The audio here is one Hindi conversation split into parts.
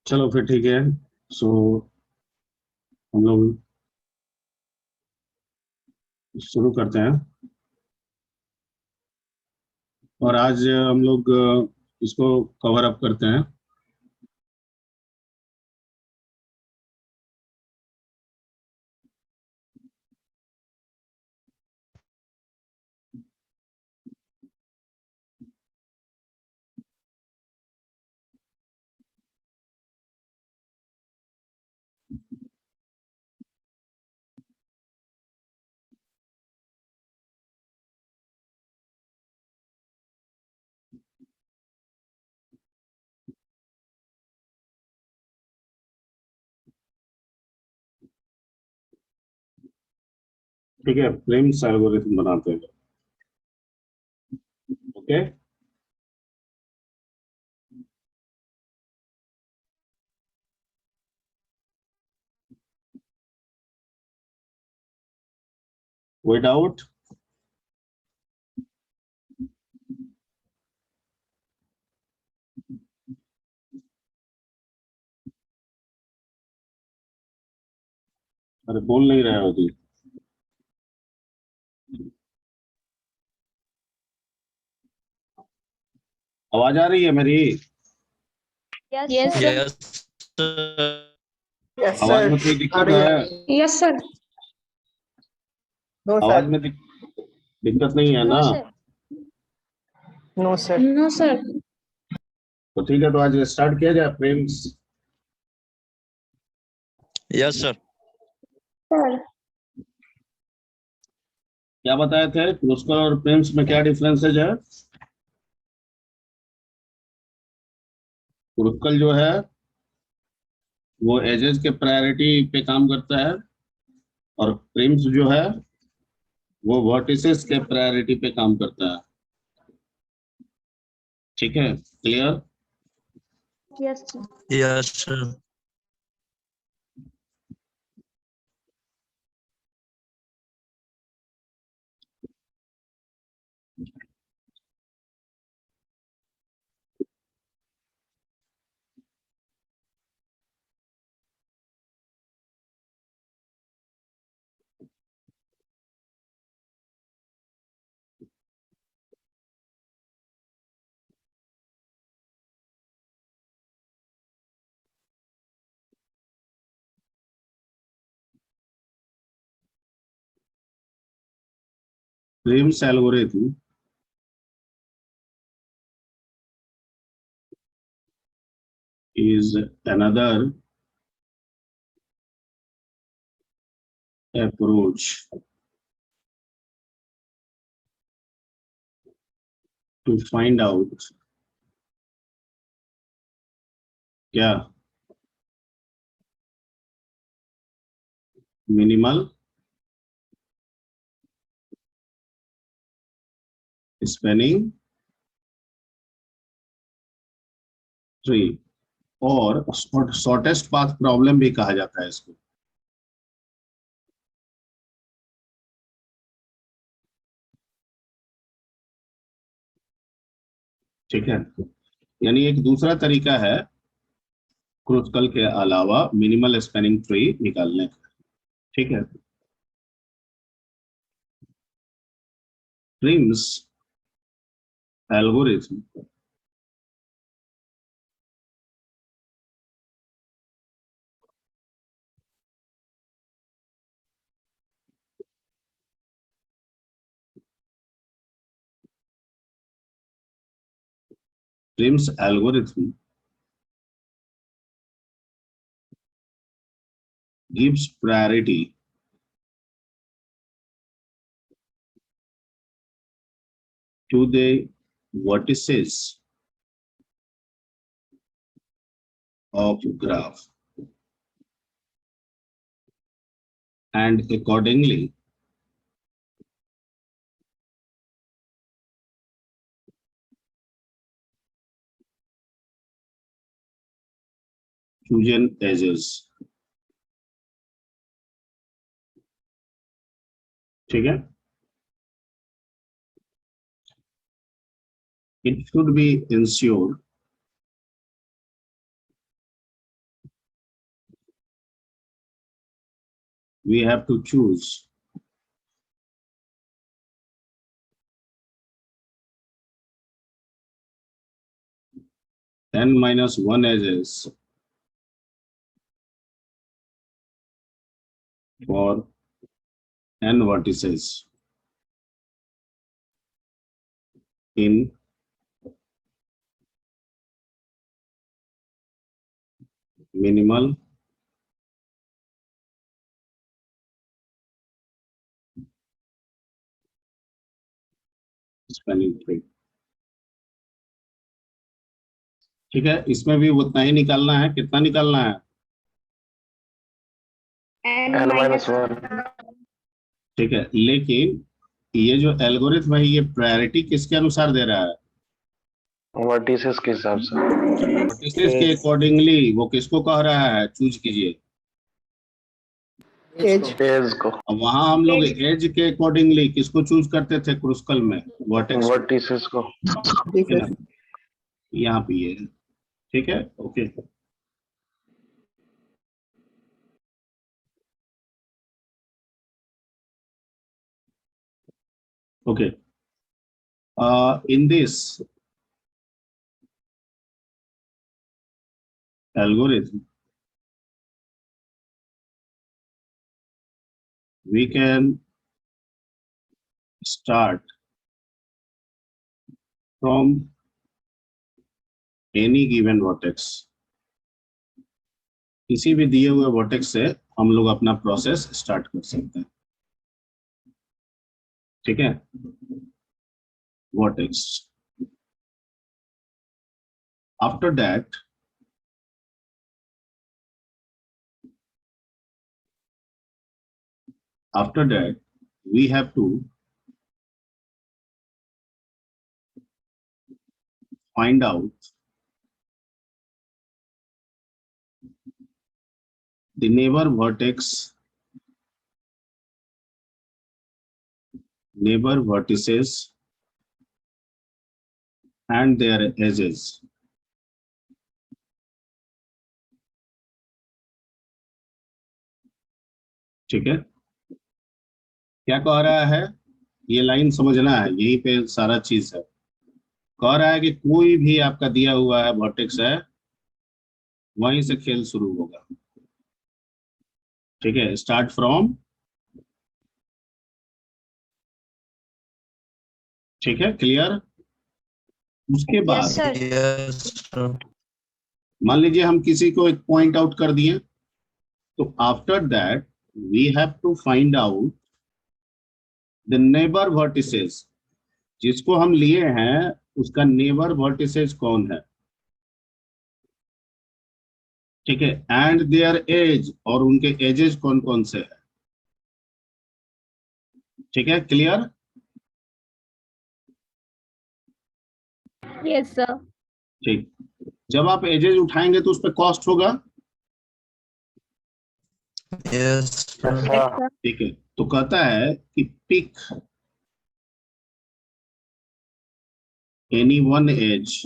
चलो फिर ठीक है। सो हम लोग शुरू करते हैं। और आज हम लोग इसको कवर अप करते हैं। ठीक है, प्रेम्स एल्गोरिथम बनाते हैं। ओके। कोई डाउट? अरे बोल नहीं रहे हो तुम। आवाज आ रही है मेरी? Yes sir. Yes sir. Yes आवाज सर। में कोई आ दिक्कत रही है? है। Yes sir. नो आवाज सर। में दिक्कत नहीं है ना? No sir. No sir. No sir. तो ठीक है, तो आज स्टार्ट किया जाए प्रेम्स। Yes sir. सर क्या बताए थे, क्रूस्कल और प्रेम्स में क्या डिफरेंसेज है? क्रूस्कल जो है वो एजेस के प्रायोरिटी पे काम करता है, और प्रेम्स जो है वो वर्टिसेस के प्रायोरिटी पे काम करता है। ठीक है, clear? Yes sir. Yes sir. Prem's algorithm is another approach to find out क्या मिनिमल स्पेनिंग ट्री, और शॉर्टेस्ट पाथ प्रॉब्लम भी कहा जाता है इसको। ठीक है, यानी एक दूसरा तरीका है क्रूस्कल के अलावा मिनिमल स्पेनिंग ट्री निकालने का। ठीक है, Prim's algorithm Prim's algorithm gives priority to the vertices of graph, and accordingly chosen edges। ठीक है, it should be ensured we have to choose n-1 edges for n vertices in minimal spanning tree. ठीक है, इसमें भी उतना ही निकालना है। कितना निकालना है? n-1 ठीक है, लेकिन ये जो एल्गोरिथम है ये प्रायोरिटी किसके अनुसार दे रहा है? वर्टिसेस के हिसाब से। वर्टिसेस के अकॉर्डिंगली वो किसको कह रहा है चूज कीजिए? एज को। अब वहां हम लोग एज के अकॉर्डिंगली किसको चूज करते थे क्रूस्कल में? वर्टेक्स को, वर्टिसेस को। ठीक है ना? यहाँ पे ये है। ठीक है, okay. Okay, in this algorithm we can start from any given vertex। किसी भी दिए हुए वर्टेक्स से हम लोग अपना प्रोसेस स्टार्ट कर सकते हैं। ठीक है, vertex. After that we have to find out the neighbor vertices and their edges। ठीक है, क्या कह रहा है? ये लाइन समझना है, यहीं पे सारा चीज है। कह रहा है कि कोई भी आपका दिया हुआ है वर्टेक्स है, वहीं से खेल शुरू होगा। ठीक है, स्टार्ट फ्रॉम। ठीक है, क्लियर? उसके बाद Yes, sir. Yes, sir. मान लीजिए हम किसी को एक पॉइंट आउट कर दिए, तो after that we have to find out the neighbour vertices. जिसको हम लिए हैं उसका नेबर वर्टिसेस कौन है? ठीक है, एंड देयर एज, और उनके एजेस कौन कौन से है। ठीक है, क्लियर? Yes, sir. ठीक, जब आप एजेस उठाएंगे तो उस पर कॉस्ट होगा। Yes, sir. Yes, sir. ठीक है, तो कहता है कि pick any one edge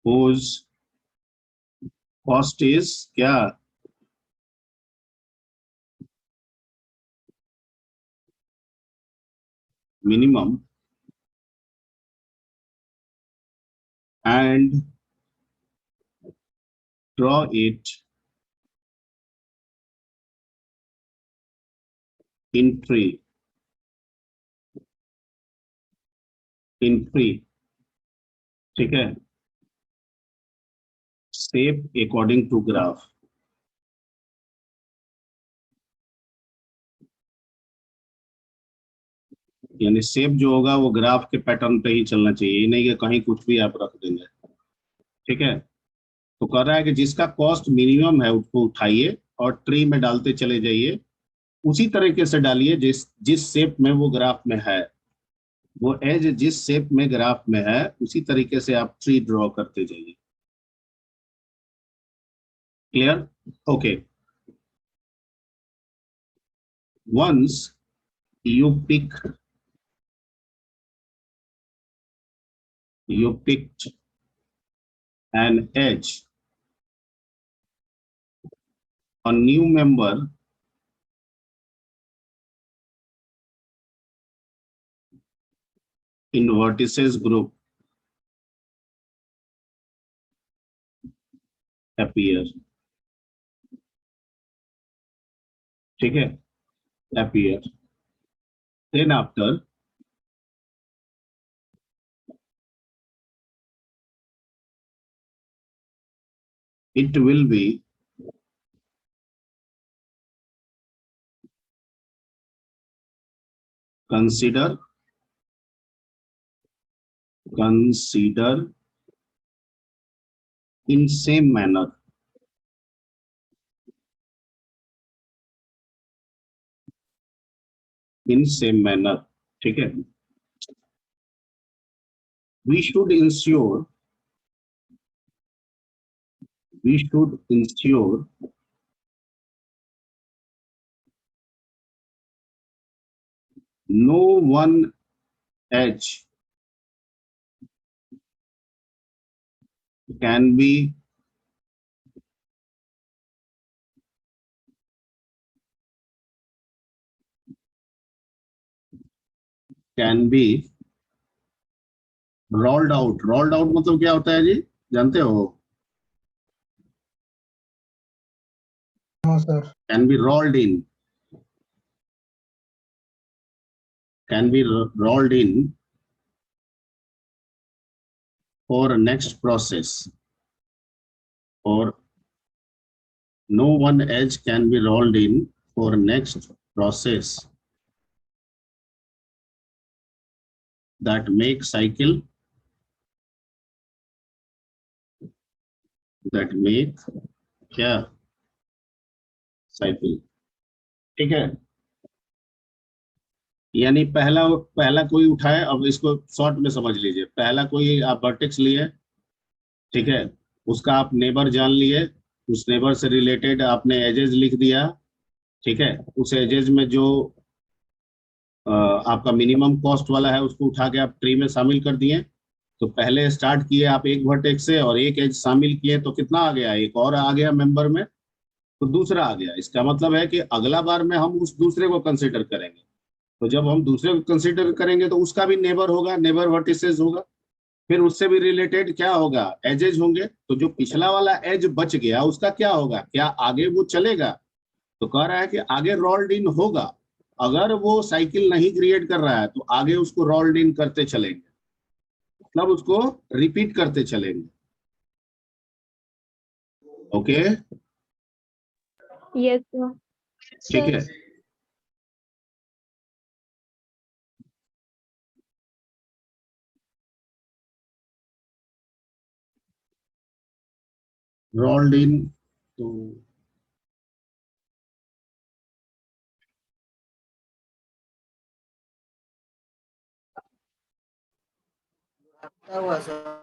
whose cost is क्या? Minimum, and draw it in tree। ठीक है, shape according to graph। यानी शेप जो होगा वो ग्राफ के पैटर्न पे ही चलना चाहिए, ये नहीं कि कहीं कुछ भी आप रख देंगे। ठीक है, तो कह रहा है कि जिसका कॉस्ट मिनिमम है उसको उठाइए और ट्री में डालते चले जाइए। उसी तरीके से डालिए जिस जिस शेप में वो ग्राफ में है, वो एज जिस शेप में ग्राफ में है उसी तरीके से आप ट्री ड्रॉ करते जाइए। Clear? Okay, once you picked an edge a new member in vertices group appear. ठीक है, appear. Then after it will be consider in same manner. In same manner. ठीक है, we should ensure no one edge can be rolled out. Rolled out मतलब क्या होता है जी, जानते हो? हाँ sir. Can be rolled in. Can be rolled in for next process. Or no one edge can be rolled in for next process that make cycle क्या साइकिल. ठीक है, यानी पहला कोई उठाए. अब इसको शॉर्ट में समझ लीजिए. पहला कोई आप वर्टेक्स लिए, ठीक है, उसका आप नेबर जान लिए, उस नेबर से रिलेटेड आपने एजेस लिख दिया. ठीक है, उस एजेस में जो आपका मिनिमम कॉस्ट वाला है उसको उठा के आप ट्री में शामिल कर दिए. तो पहले स्टार्ट किए आप एक वर्टेक्स से और एक एज शामिल किए, तो कितना आ गया? एक और आ गया मेंबर में, तो दूसरा आ गया. इसका मतलब है कि अगला बार में हम उस दूसरे को कंसीडर करेंगे. तो जब हम दूसरे को कंसीडर करेंगे तो उसका भी नेबर होगा, नेबर वर्टिसेस होगा, फिर उससे भी रिलेटेड क्या होगा? एजेज होंगे. तो जो पिछला वाला एज बच गया उसका क्या होगा? क्या आगे वो चलेगा? तो कह रहा है कि आगे रोल्ड इन होगा. अगर वो साइकिल नहीं क्रिएट कर रहा है तो आगे उसको रोल्ड इन करते चलेंगे, मतलब उसको रिपीट करते चलेंगे. Okay, Yes, sir. ठीक है. रोल्ड इन, तो हुआ सर।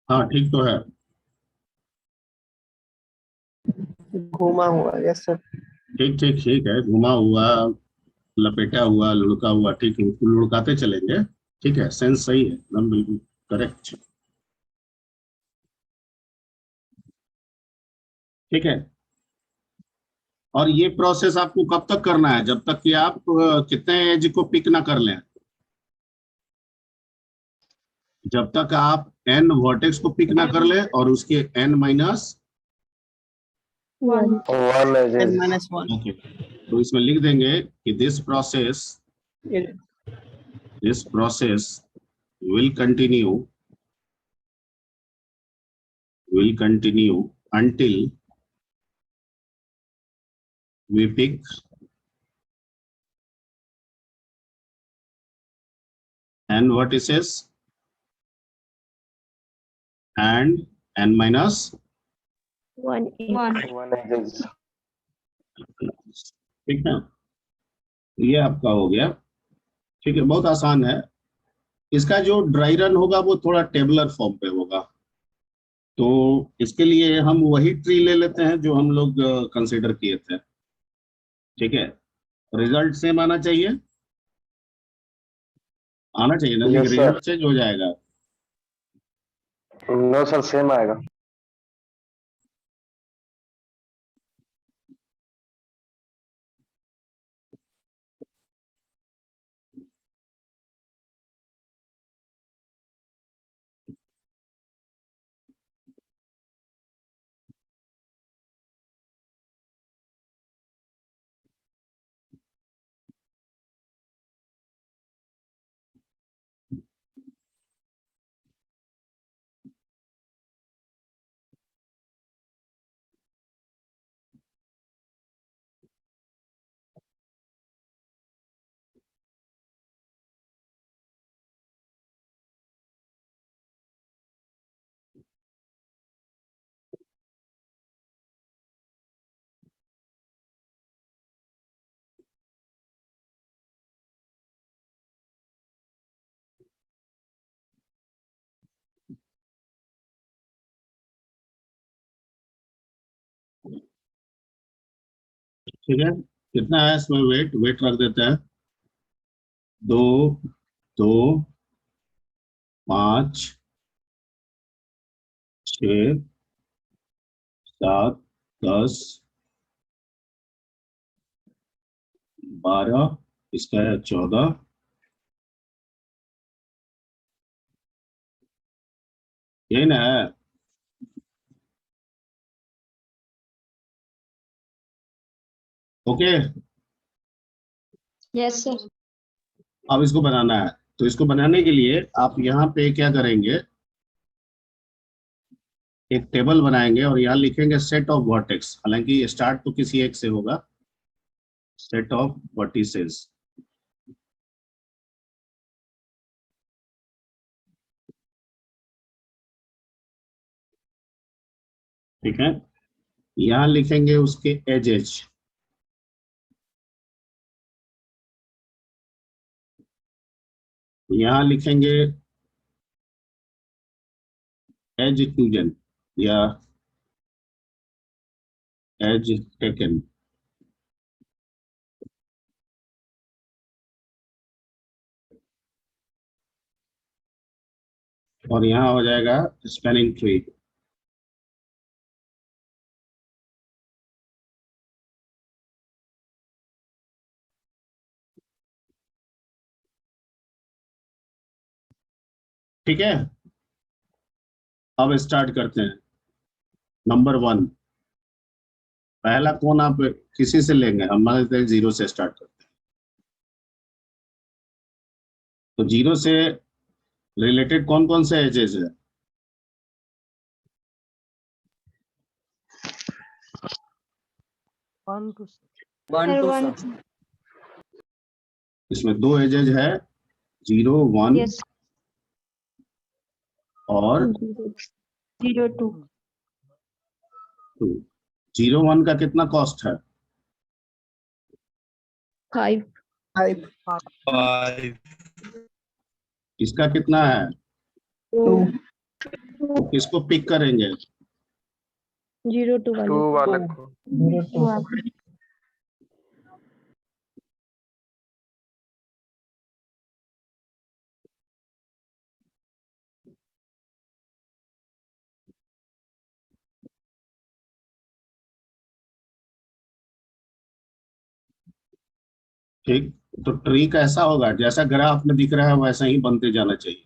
हाँ ठीक तो है. घुमा हुआ। Yes sir. ठीक ठीक ठीक है, घुमा हुआ, लपेटा हुआ, लुढ़का हुआ, ठीक है, उसको लुढ़काते चलेंगे. ठीक है, सेंस सही है एकदम, बिल्कुल करेक्ट. ठीक है, और ये प्रोसेस आपको कब तक करना है? जब तक कि आप कितने एज को पिक ना कर लें. जब तक आप n वर्टेक्स को पिक ना कर ले और उसके n minus. One. One edges. -1 okay, तो इसमें लिख देंगे कि this process will continue until we pick n vertices and n minus One. One edges. ठीक है, ये आपका हो गया. ठीक है, बहुत आसान है. इसका जो ड्राई रन होगा वो थोड़ा टेबुलर फॉर्म पे होगा. तो इसके लिए हम वही ट्री ले लेते हैं जो हम लोग कंसीडर किए थे. ठीक है, रिजल्ट सेम आना चाहिए. आना चाहिए ना, Yes, ग्रेडियंट sir. चेंज हो जाएगा। नो सर, सेम आएगा। ठीक है, कितना है इसमें वेट? वेट रख देते हैं 2, 2, 5, 6, 7, 10, 12, इसका है 14, यही ना है? Okay, Yes, sir. अब इसको बनाना है। तो इसको बनाने के लिए आप यहाँ पे क्या करेंगे, एक टेबल बनाएंगे और यहाँ लिखेंगे सेट ऑफ वर्टेक्स। हालांकि स्टार्ट तो किसी एक से होगा, सेट ऑफ वर्टिसेस। ठीक है, यहाँ लिखेंगे उसके एजेज। यहाँ लिखेंगे एज टेकन या एज टेकन। और यहाँ हो जाएगा स्पैनिंग ट्री। ठीक है, अब स्टार्ट करते हैं। नंबर 1, पहला कौन आप किसी से लेंगे? हम मान लेते हैं 0 से स्टार्ट करते हैं। तो 0 से रिलेटेड कौन कौन से एजेस है? 1 to Sir, 1. इसमें 2 एजेस है, 0, 1 Yes. और 0, 2. 2। 0, 1 का कितना कॉस्ट है? 5. 5. 5, इसका कितना है? 2. तो किसको पिक करेंगे? 0, 2 टू वाले. वाले को। 0 to ठीक, तो ट्री कैसा होगा? जैसा ग्राफ में दिख रहा है वैसा ही बनते जाना चाहिए।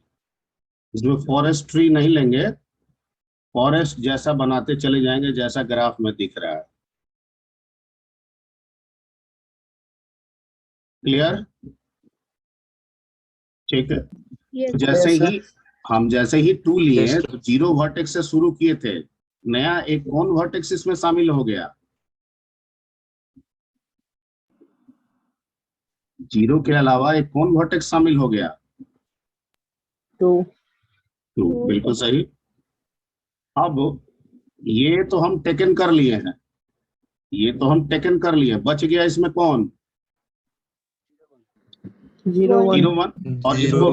इसमें फॉरेस्ट ट्री नहीं लेंगे, फॉरेस्ट जैसा बनाते चले जाएंगे जैसा ग्राफ में दिख रहा है। क्लियर? ठीक है, Yes. जैसे Yes, sir. ही हम जैसे ही 2 लिए Yes, तो 0 वर्टेक्स से शुरू किए थे, नया एक कौन वर्टेक्स इसमें शामिल हो गया? 0 के अलावा एक कौन वर्टेक्स शामिल हो गया? 2. 2, बिल्कुल सही। अब ये तो हम टेकन कर लिए हैं, ये तो हम टेकन कर लिए, बच गया इसमें कौन? 0 1. 0, 1। और इसको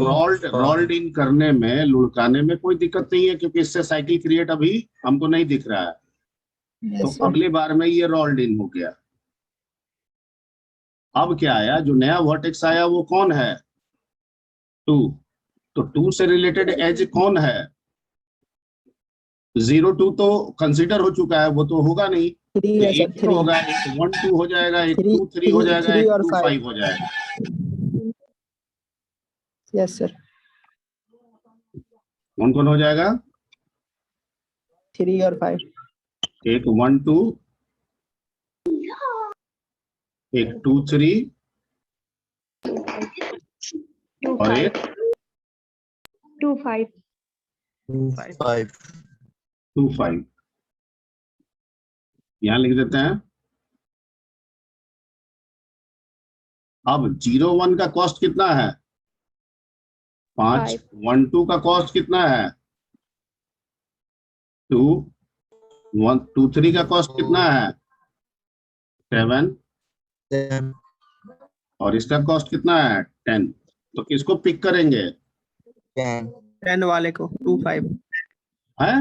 रोल्ड इन करने में, लुढ़काने में कोई दिक्कत नहीं है, क्योंकि इससे साइकिल क्रिएट अभी हमको नहीं दिख रहा है। तो Yes, sir. अगली बार में ये रोल्ड इन हो गया। अब क्या आया? जो नया वर्टेक्स आया वो कौन है? 2, तो 2 से रिलेटेड एज कौन है? 0 2 तो कंसीडर हो चुका है, वो तो होगा नहीं, 3 तो है एक सर, ही तो होगा, एक 1 2 हो जाएगा, एक 3 2 3 हो जाएगा, 3 एक और 2 5 5 हो जाएगा। यस सर, कौन कौन हो जाएगा? 3 और 5 एक 1 2, एक 2 3 2 और 5 एक 2 5 5 2 5। यहां लिख देते हैं। अब 0 1 का कॉस्ट कितना है? 5। 5 1 2 का कॉस्ट कितना है? 2। 1 2 3 का कॉस्ट कितना है? 7। 10 और इसका कॉस्ट कितना है? 10। तो किसको पिक करेंगे? 10 10 वाले को 2 5 है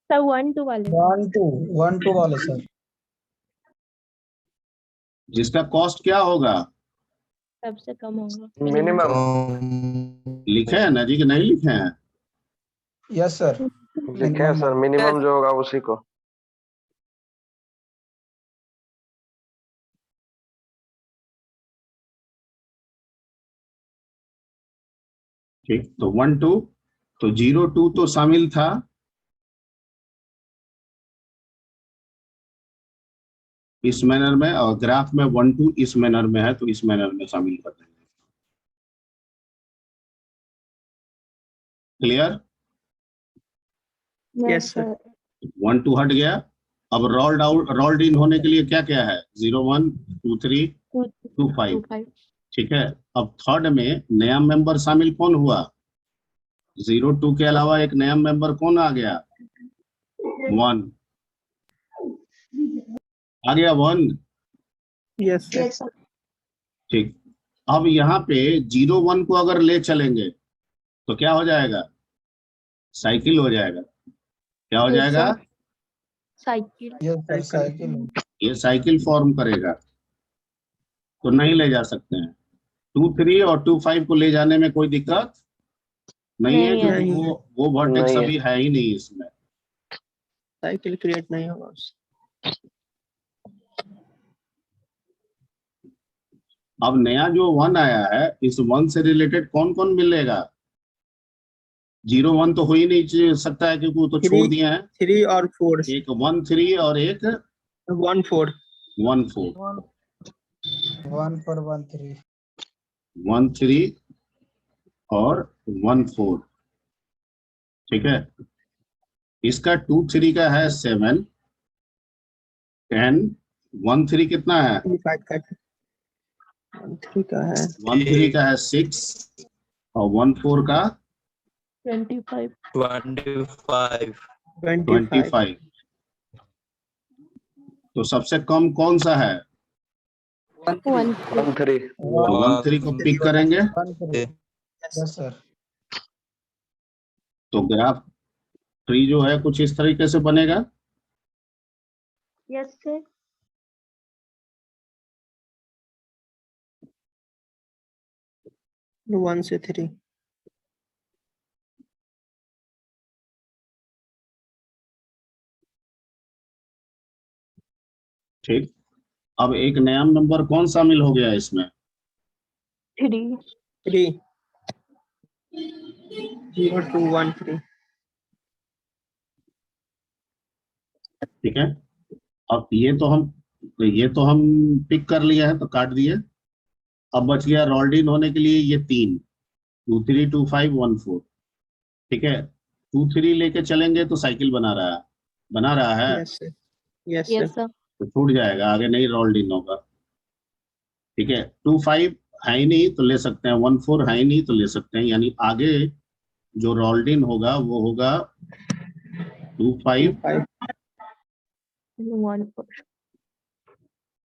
सर 1 2 वाले 1 2 वाले सर। जिसका कॉस्ट क्या होगा? सबसे कम होगा मिनिमम लिखे हैं ना जी कि नहीं लिखे हैं? Yes sir. लिखे हैं सर, मिनिमम जो होगा उसी को। ठीक, तो 1 2, तो 0 2 तो शामिल था, इस मैनर में, और ग्राफ में 1 2 इस मैनर में है, तो इस मैनर में शामिल कर देंगे। क्लियर? यस सर, 1 2 हट गया। अब रोल्ड इन होने के लिए क्या क्या है? 0 1 2 3 2 5। 5 ठीक है, अब थर्ड में नया मेंबर शामिल कौन हुआ? 0 2 के अलावा एक नया मेंबर कौन आ गया? 1 आ गया, 1। यस सर, ठीक, अब यहाँ पे 0 1 को अगर ले चलेंगे तो क्या हो जाएगा? साइकिल हो जाएगा। क्या हो Yes, जाएगा? sir. Cycle yes sir, cycle. ये साइकिल फॉर्म करेगा, तो नहीं ले जा सकते हैं। 2 3 और 2 5 को ले जाने में कोई दिक्कत नहीं है, नहीं है। क्योंकि वो वर्टेक्स नहीं है। अभी है ही नहीं इसमें। साइकिल क्रिएट नहीं होगा उससे। अब नया जो 1 आया है, इस 1 से रिलेटेड कौन कौन मिलेगा? 0 1 तो हो ही नहीं सकता है, क्योंकि वो तो छोड़ दिए हैं। 3 और 4 एक 1 3 और एक 1 4 1 4। 1 4 1 3 1 3 और 1 4। ठीक है, इसका 2 3 का है 7 10। 1 3 कितना है? 5 का 3 का है 1 3 का है 6 और 1 4 का 25 25 25। तो सबसे कम कौन सा है? 1 1 3 तो 1 3 को पिक करेंगे, 1 3। Yes sir. तो ग्राफ ट्री जो है कुछ इस तरीके से बनेगा। यस सर 1 से 3 ठीक, अब एक नया नंबर कौन शामिल हो गया इसमें? 3 3 0 2 1 3 ठीक है, अब ये तो हम पिक कर लिया है, तो काट दिए। अब बच गया रोल्ड इन होने के लिए ये 3 2 3 2 5 1 4। ठीक है, 2 3 लेके चलेंगे तो साइकिल बना रहा है, yes sir, yes yes sir, sir तो छूट जाएगा, आगे नहीं रोल्ड इन होगा। ठीक है, 2 5 है ही नहीं तो ले सकते हैं, 1 4 है ही नहीं तो ले सकते हैं, यानी आगे जो रोल्ड इन होगा वो होगा 2 5 5 1 4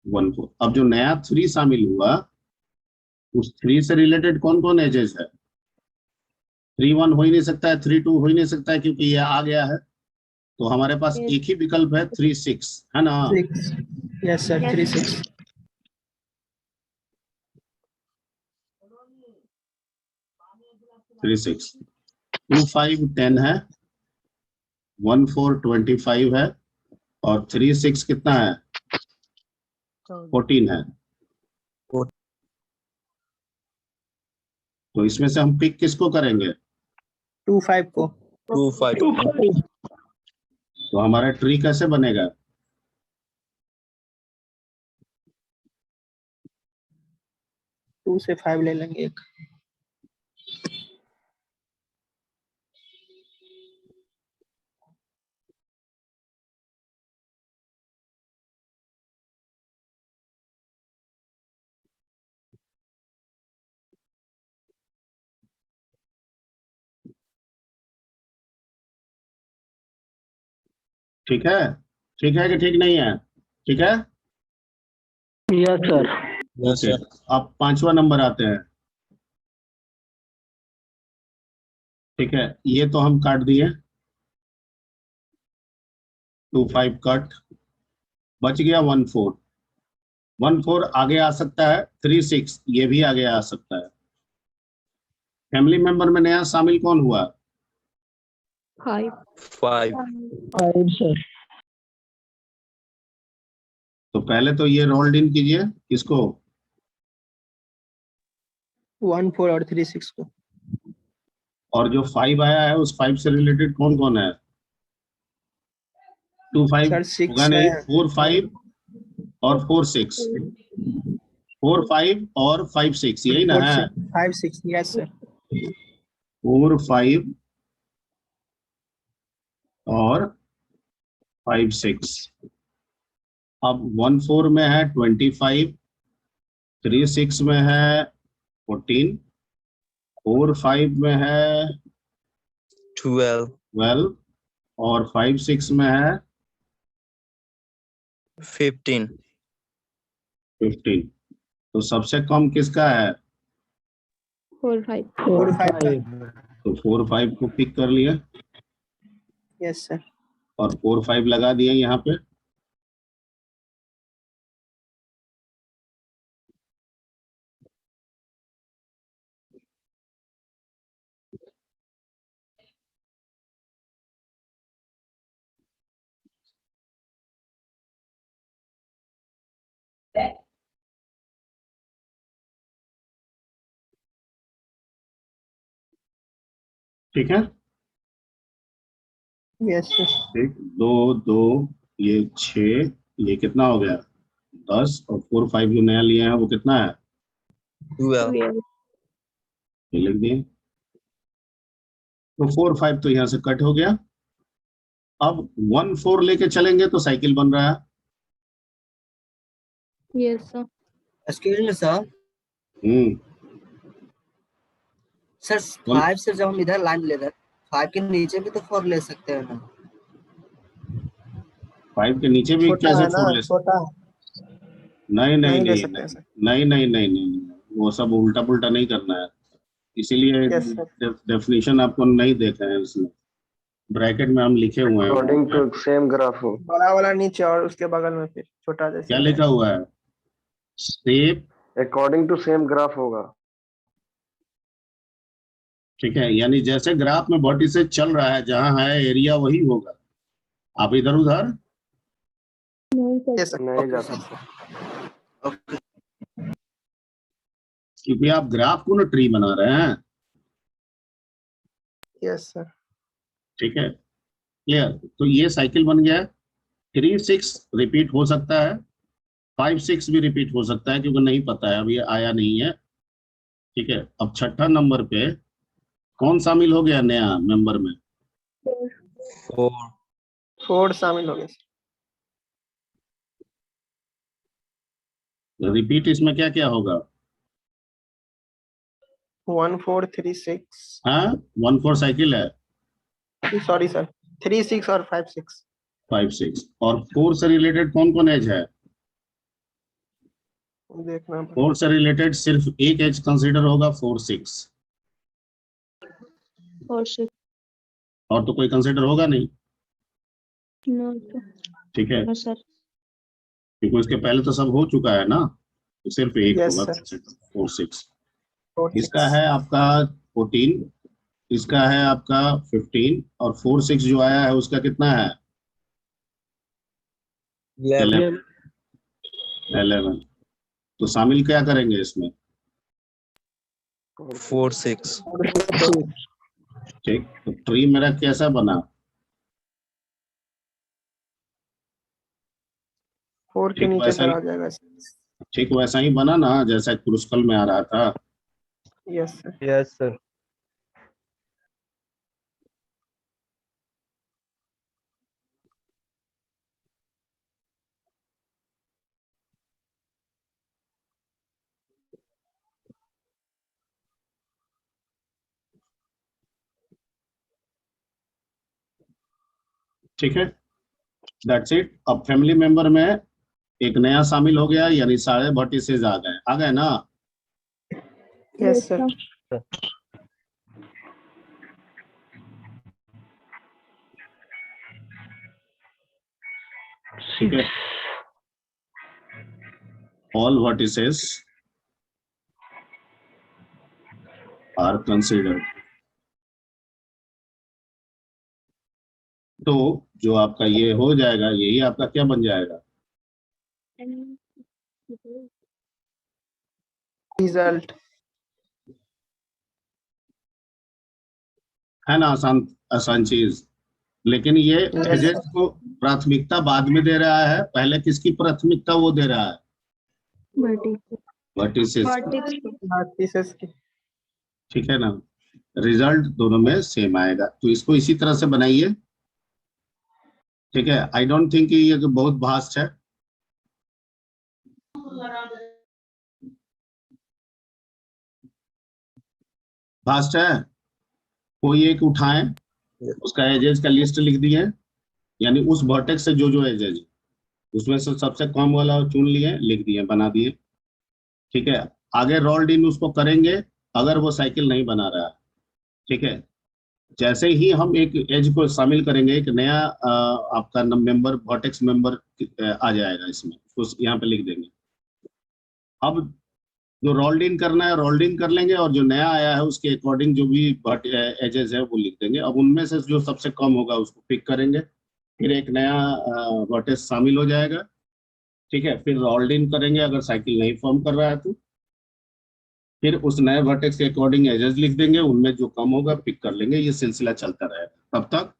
1 4। अब जो नया 3 शामिल हुआ, उस 3 से रिलेटेड कौन कौन एजेस है? 3 1 हो ही नहीं सकता है, 3 2 हो ही नहीं सकता है, क्योंकि ये आ गया है। तो हमारे पास Yes. एक ही विकल्प है, 3 6, है ना? 6 यस सर, 3 6 1 36, 25 10 है, 14 25 है, और 36 कितना है? 14 है। तो इसमें से हम पिक किसको करेंगे? 25 को 25 तो हमारा ट्री कैसे बनेगा? 2 से 5 ले लेंगे एक। ठीक है? ठीक है कि ठीक नहीं है? ठीक है? Yes sir. Yes, okay, sir. अब 5वां नंबर आते हैं। ठीक है, ये तो हम काट दिए, 25 कट, बच गया 14। 14 आगे आ सकता है, 36 ये भी आगे आ सकता है। फैमिली मेंबर में नया शामिल कौन हुआ? 5 5 5 सर। तो पहले तो ये रोल्ड इन कीजिए, किसको? 1 4 और 3 6 को। और जो 5 आया है उस 5 से रिलेटेड कौन कौन है? 2 5 सर 6 होगा नहीं, है 4 5 और 4 6, 4 5 और 5 6 यही ना है? 5 6 यस सर। 4 5 और 5 6। अब 1 4 में है 25, 3 6 में है 14, 4 5 में है 12 12, और 5 6 में है 15 15। तो सबसे कम किसका है? 4 5 4 5 तो 4 5 को पिक कर लिया यस सर। और 4 5 लगा दिए यहाँ पे। ठीक है, यस सर। ठीक, 2 2 ये 6, ये कितना हो गया? 10, और 4 5 जो नया लिया है वो कितना है? 12 ये लिख दिए। तो 4 5 तो यहाँ से कट हो गया। अब 1 4 लेके चलेंगे तो साइकिल बन रहा है। Yes sir. Excuse me sir. Hmm sir 5 से जब हम इधर लाइन ले रहे 5 के नीचे भी तो 4 ले सकते हैं ना। 5 के नीचे भी छोटा कैसे है ना, 4 ले? छोटा नहीं नहीं नहीं ले नहीं सकते हैं सर। नहीं नहीं नहीं नहीं, वो सब उल्टा पुल्टा नहीं करना है। इसीलिए यस सर। डेफिनेशन आपको नहीं देखा है इसमें, ब्रैकेट में हम लिखे हुए हैं। अकॉर्डिंग टू सेम ग्राफ हो। बड़ा वाला नीचे और उसके बगल में फिर छोटा जैसे क्या लिखा हुआ है? Shape, according to same graph होगा। ठीक है, यानी जैसे ग्राफ में वर्टिसेस चल रहा है, जहां है एरिया वही होगा। आप इधर उधर नहीं सर। Yes sir. नहीं जा ओके सकता। सर। ओके क्योंकि आप ग्राफ को ना ट्री बना रहे हैं। Yes sir. ठीक है, क्लियर? तो ये साइकिल बन गया है। 3 6 रिपीट हो सकता है, 5 6 भी रिपीट हो सकता है, क्योंकि नहीं पता है, अभी आया नहीं है। ठीक है, अब छठा नंबर पे कौन शामिल हो गया नया मेंबर में? 4 4 शामिल हो गए सर। रिपीट इसमें क्या क्या होगा? 1 4 3 6 हाँ, 1 4 साइकिल है, सॉरी सर 3 6 और 5 6 5 6, और 4 से रिलेटेड कौन कौन एज है? देखना 4 से रिलेटेड सिर्फ एक एज कंसीडर होगा, 4 6, और 6 और तो कोई कंसीडर होगा नहीं। नो ठीक है, सर। क्योंकि उसके पहले तो सब हो चुका है ना, तो सिर्फ एक यस होगा सर। कंसीडर, 4 6। 4 इसका 6 है आपका 14, इसका है आपका 15 और 4 6 जो आया है उसका कितना है 11. 11। तो शामिल क्या करेंगे इसमें? 4 6. ठीक, तो ट्री मेरा कैसा बना? 4 के ठीक नीचे वैसा सर ही आ जाएगा। ठीक वैसा ही बना ना जैसा क्रूस्कल में आ रहा था। Yes sir. Yes, sir. ठीक है, दैट्स इट। अब फैमिली मेंबर में एक नया शामिल हो गया, यानी सारे वर्टिसेस आ गए ना। Yes sir. ठीक है, ऑल वर्टिसेस आर कंसीडर्ड। तो जो आपका ये हो जाएगा, यही आपका क्या बन जाएगा? रिजल्ट। है ना आसान आसान चीज। लेकिन ये Yes, एजेज sir. को प्राथमिकता बाद में दे रहा है, पहले किसकी प्राथमिकता वो दे रहा है? वर्टिसेस की। वर्टिसेस की। ठीक है ना, रिजल्ट दोनों में सेम आएगा। तो इसको इसी तरह से बनाइए। ठीक है, आई डोंट थिंक ये बहुत भास्ट है। भास्ट है, कोई एक उठाएं, उसका एजेज का लिस्ट लिख दिए, यानी उस वर्टेक्स से जो एजेज उसमें से सबसे कम वाला चुन लिए, लिख दिए, बना दिए। ठीक है, आगे रोल्ड इन उसको करेंगे अगर वो साइकिल नहीं बना रहा है। ठीक है, जैसे ही हम एक एज को शामिल करेंगे, एक नया आपका मेंबर वर्टेक्स मेंबर आ जाएगा इसमें, उसको यहाँ पे लिख देंगे। अब जो रोल्ड इन करना है रोल्ड इन कर लेंगे, और जो नया आया है उसके अकॉर्डिंग जो भी एजेस है वो लिख देंगे। अब उनमें से जो सबसे कम होगा उसको पिक करेंगे, फिर एक नया वर्टेक्स शामिल हो जाएगा। ठीक है, फिर रोल्ड इन करेंगे अगर साइकिल नहीं फॉर्म कर रहा है तो, फिर उस नए वर्टेक्स के अकॉर्डिंग एजेस लिख देंगे, उनमें जो कम होगा पिक कर लेंगे। ये सिलसिला चलता रहेगा तब तक,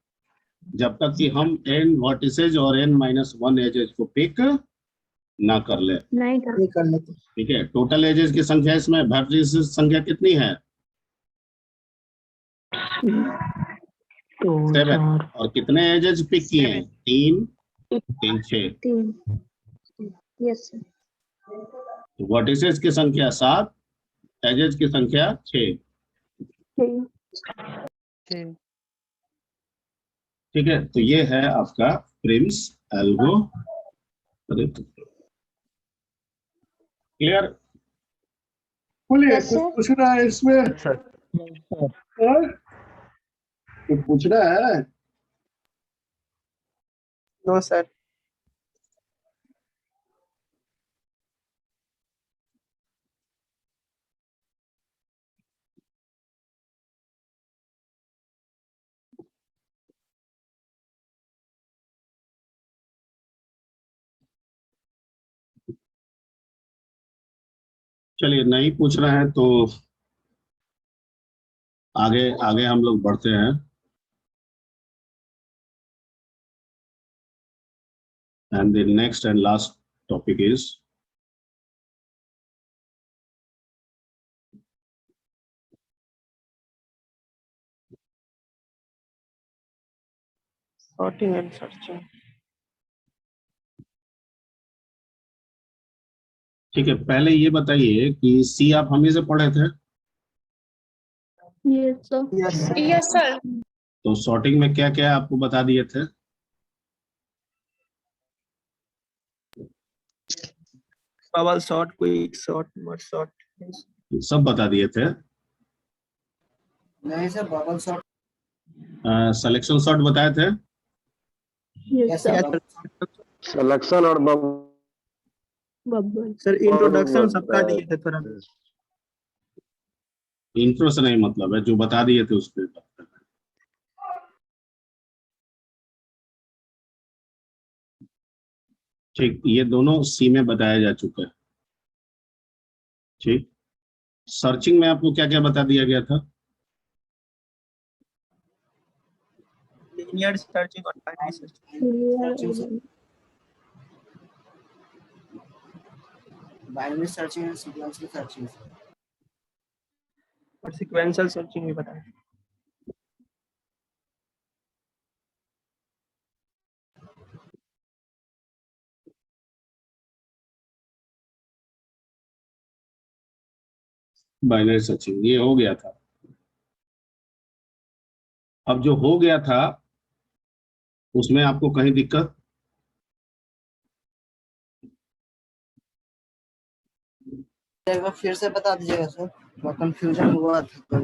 जब तक कि हम n वर्टिसेज और n-1 एजेस को पिक ना कर ले। नहीं कर लेते। ठीक है, टोटल एजेस की संख्या इसमें वर्टिसेज संख्या कितनी है? 7। और कितने एजेस पिक किए हैं? 3 3 6। 3। Yes sir. वर्टिसेज की संख्या 7, एजेस की संख्या 6। ठीक है, तो ये है आपका प्रिम्स एल्गोरिथम। क्लियर? बोलिए, Yes, कुछ sir. पूछना है इसमें? Sir. हाँ? कुछ पूछना है? No sir. चलिए, नहीं पूछना है तो आगे आगे हम लोग बढ़ते हैं। And the next and last topic is sorting and searching. ठीक है, पहले ये बताइए कि सी आप हमें से पढ़े थे, यस सर। Yes sir. तो सॉर्टिंग में क्या क्या आपको बता दिए थे? Bubble sort, quick sort, merge sort. सब बता दिए थे। नहीं sir, bubble sort. Selection sort बताए थे। Yes sir. सिलेक्शन और बबल। सर इंट्रोडक्शन सबका दिए थे थोड़ा। इंट्रो से नहीं मतलब है, जो बता दिए थे उसके बात कर रहे हैं। ठीक, ये दोनों सी में बताया जा चुका है। ठीक, सर्चिंग में आपको क्या क्या बता दिया गया था? linear searching और binary searching. Binary searching and sequential searching. और sequential searching भी बताया. बाइनरी सर्चिंग ये हो गया था। अब जो हो गया था उसमें आपको कहीं दिक्कत? एक बार फिर से बता दीजिएगा सर, थोड़ा कंफ्यूजन हुआ था।